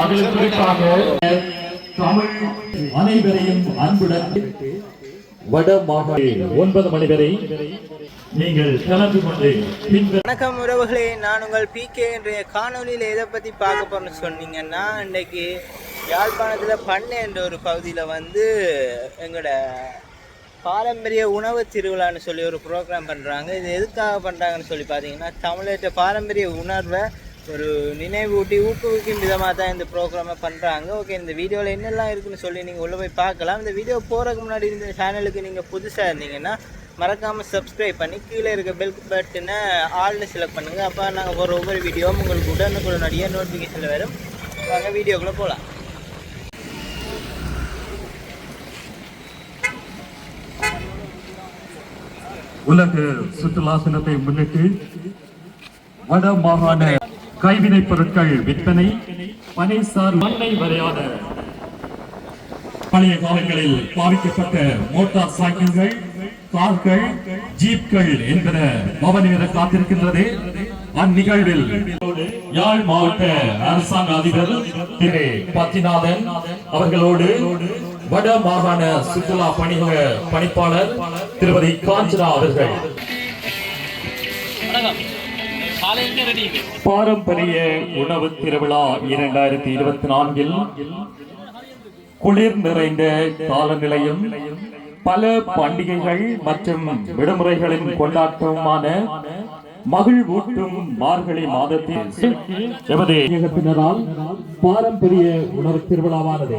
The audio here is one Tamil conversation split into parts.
அதில் குறிப்பாக தமிழ் அனைவரையும் அன்புடன் வட மாகாண 9 மணி வரை நீங்கள் கலந்து கொண்டு. வணக்கம் உறவுகளே, நான் உங்கள் பிகே. இன்றைய காணொலியில் எதை பற்றி பார்க்க போறேன்னு சொன்னீங்கன்னா, இன்றைக்கு யாழ்ப்பாணத்தில் பண்ணை என்ற ஒரு பகுதியில் வந்து எங்களோட பாரம்பரிய உணவு திருவிழான்னு சொல்லி ஒரு ப்ரோக்ராம் பண்ணுறாங்க. இது எதுக்காக பண்ணுறாங்கன்னு சொல்லி பார்த்தீங்கன்னா, தமிழற்ற பாரம்பரிய உணர்வை ஒரு நினைவூட்டி ஊக்குவிக்கும் விதமாக தான் இந்த ப்ரோக்ராமை பண்ணுறாங்க. ஓகே, இந்த வீடியோவில் என்னெல்லாம் இருக்குதுன்னு சொல்லி நீங்கள் உள்ளே போய் பார்க்கலாம். இந்த வீடியோ போகிறதுக்கு முன்னாடி இந்த சேனலுக்கு நீங்கள் புதுசாக இருந்தீங்கன்னா மறக்காமல் சப்ஸ்கிரைப் பண்ணி கீழே இருக்க பெல் பட்டனை ஆல்னு செலக்ட் பண்ணுங்கள். அப்போ நாங்கள் போகிற ஒவ்வொரு வீடியோவும் உங்களுக்கு உடனுக்குடனடியாக நோட்டிஃபிகேஷனில் வரும். வாங்க வீடியோக்குள்ளே போகலாம். உலக சுற்றுலா தினத்தை முன்னிட்டு வட மாகாண கைவினைப் பொருட்கள் விற்பனை, பனைசார் மண்ணை வரையான பழைய காலங்களில் பாவிக்கப்பட்ட மோட்டார் சைக்கிள்கள், கார்கள், ஜீப்கள் என்பன பவனியர காத்திருக்கின்றது. அந்நிகழ்வில் யாழ் மாவட்ட அரசாங்க அதிபர் திரு பத்திநாதன் அவர்களோடு வட மாகாண சுற்றுலா பணிகள பணிப்பாளர் திருமதி காஞ்சனா அவர்கள் பாரம்பரிய உணவு திருவிழா 2024 குளிர் நிறைந்த காலநிலையும் பல பண்டிகைகள் மற்றும் விடுமுறைகளின் கொண்டாட்டமான மகிழ்வூட்டும் மார்கழி மாதத்தில் எமது இயக்கத்தினரால் பாரம்பரிய உணவு திருவிழாவானது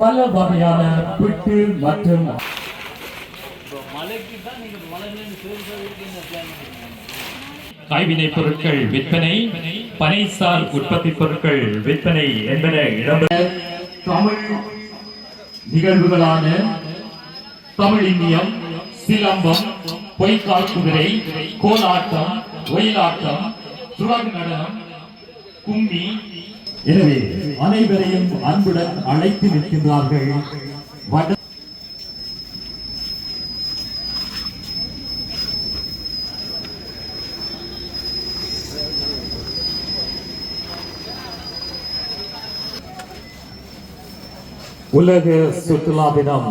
பல வகையான பிட்டு மற்றும் கைவினைப் பொருட்கள் விற்பனை, பனைசார் உற்பத்தி பொருட்கள் விற்பனை என்பன இடம்பெற தமிழ் நிகழ்வுகளான தமிழ் இந்தியம், சிலம்பம், பொய்க்கால் குதிரை, கோலாட்டம், ஒயிலாட்டம், சுரங்க நடனம், கும்மி. எனவே அனைவரையும் அன்புடன் அழைத்து நிற்கின்றார்கள் உலக சுற்றுலா தினம்.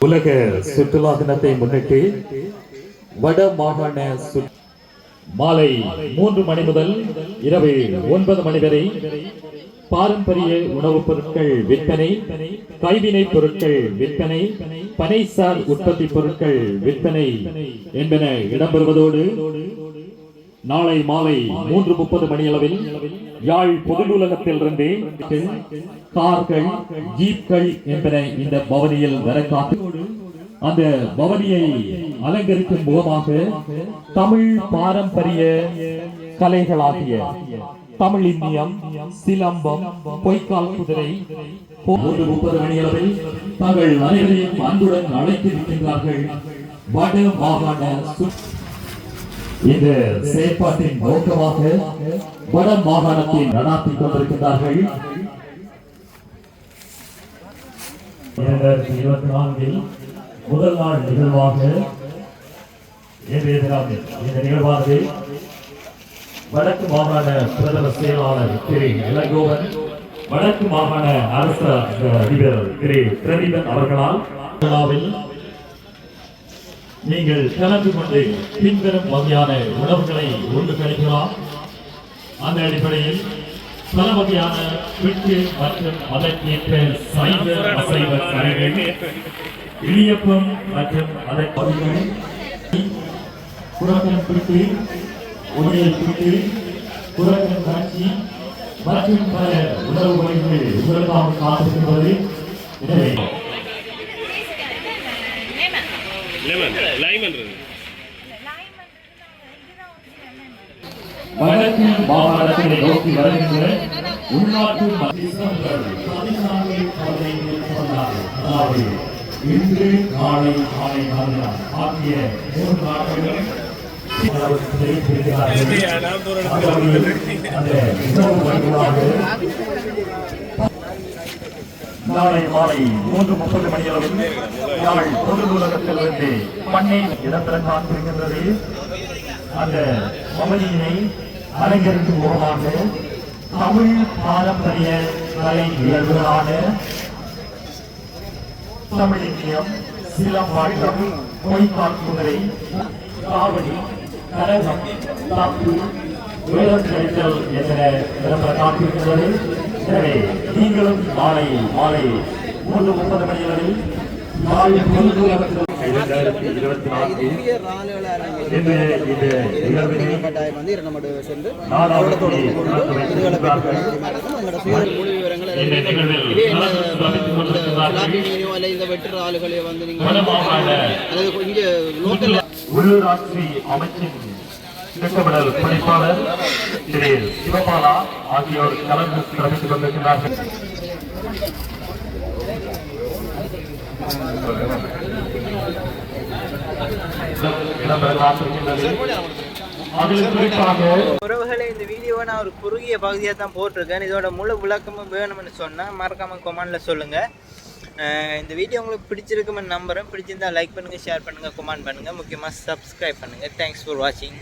உலக சுற்றுலா தினத்தை முன்னிட்டு வட மாகாண மாலை 3 மணி முதல் இரவு 9 மணி வரை பாரம்பரிய உணவுப் பொருட்கள் விற்பனை, கைவினைப் பொருட்கள் விற்பனை, பனைசார் உற்பத்தி பொருட்கள் விற்பனை என்பன இடம்பெறுவதோடு நாளை மாலை 3:30 மணியளவில் யாழ் பொது நூலகத்திலிருந்து கார்கள், ஜீப்கள் என்பன இந்த பவனியில் வர காத்து அந்த பவனியை அலங்கரிக்கும் முகமாக தமிழ் பாரம்பரிய கலைகளாகிய தமிழ் இந்தியம், சிலம்பம், பொய்க்கால் குதிரை 3:30 மணியளவில் தங்கள் அனைவரையும் அன்புடன் அழைத்திருக்கின்றார்கள் வட மாகாண. இந்த செயற்பாட்டின் நோக்கமாக வட மாகாணத்தில் நடாத்திக் கொண்டிருக்கிறார்கள். 2024 முதல் நாள் நிகழ்வாக இந்த நிகழ்வானது வடக்கு மாகாண பிரதம செயலாளர் திரு இளங்கோவன், வடக்கு மாகாண அரசு அதிபர் திரு பிரதீபன் அவர்களால் நீங்கள் கலந்து கொண்டு பின்வரும் வகையான உணவுகளை உண்டு கழிக்கலாம். அந்த அடிப்படையில் பல வகையான பிட்டு மற்றும் அதற்கேற்ற சைவ அசைவ கரைகள், இடியப்பம் மற்றும் அதற்கு புறக்கன் பிட்டு, ஒளியல் பிட்டு, புறக்கன் காட்சி மற்றும் பல உணவு வகைகள் உங்களுக்காக காத்திருக்கின்றது. எனவே வடக்கு மாகாணத்தை நோக்கி வருகின்ற உள்நாட்டு இன்று நாளை காலை ஆகிய 3 நாட்கள் அளவுக்கு தெரிவித்திருக்கிறார்கள். அந்த உணவு வழங்குவாங்க. நாளை மாலை 3:30 மணியளவில் யாழ் பொது நூலகத்திலிருந்து பண்ணை இடம்பெற காத்திருக்கின்றது. அந்த பகுதியினை அலங்கரிக்கும் முகமாக தமிழ் பாரம்பரிய கலை நிகழ்வுகளான தமிழியம், சிலம்பாட்டம், பொய்க்கால் குதிரை, காவடி, கரகம், தப்பு, வேடம் கழித்தல் என்ற இடம்பெற காத்திருக்கின்றது. எனவே நீங்களும் மாலை 3:30 மணியளவில் நாள் பொது நூலகத்தில் 2024 இந்த நிகழ்வினை நாடாளுமன்ற உள்ளூராட்சி அமைச்சின் திட்டமிடல் பணிப்பாளர் திரு சிவபாலா ஆகியோர் கலந்து சிறப்பித்துக் கொண்டிருக்கிறார்கள். உறவுகளை இந்த வீடியோவை நான் ஒரு குறுகிய பகுதியாக தான் போட்டிருக்கேன். இதோட முழு விளக்கமும் வேணும்னு சொன்னால் மறக்காம கமெண்ட்ல சொல்லுங்கள். இந்த வீடியோ உங்களுக்கு பிடிச்சிருக்குமென்னு நம்புறேன். பிடிச்சிருந்தா லைக் பண்ணுங்கள், ஷேர் பண்ணுங்கள், கமெண்ட் பண்ணுங்கள், முக்கியமாக சப்ஸ்கிரைப் பண்ணுங்கள். தேங்க்ஸ் ஃபார் வாட்சிங்.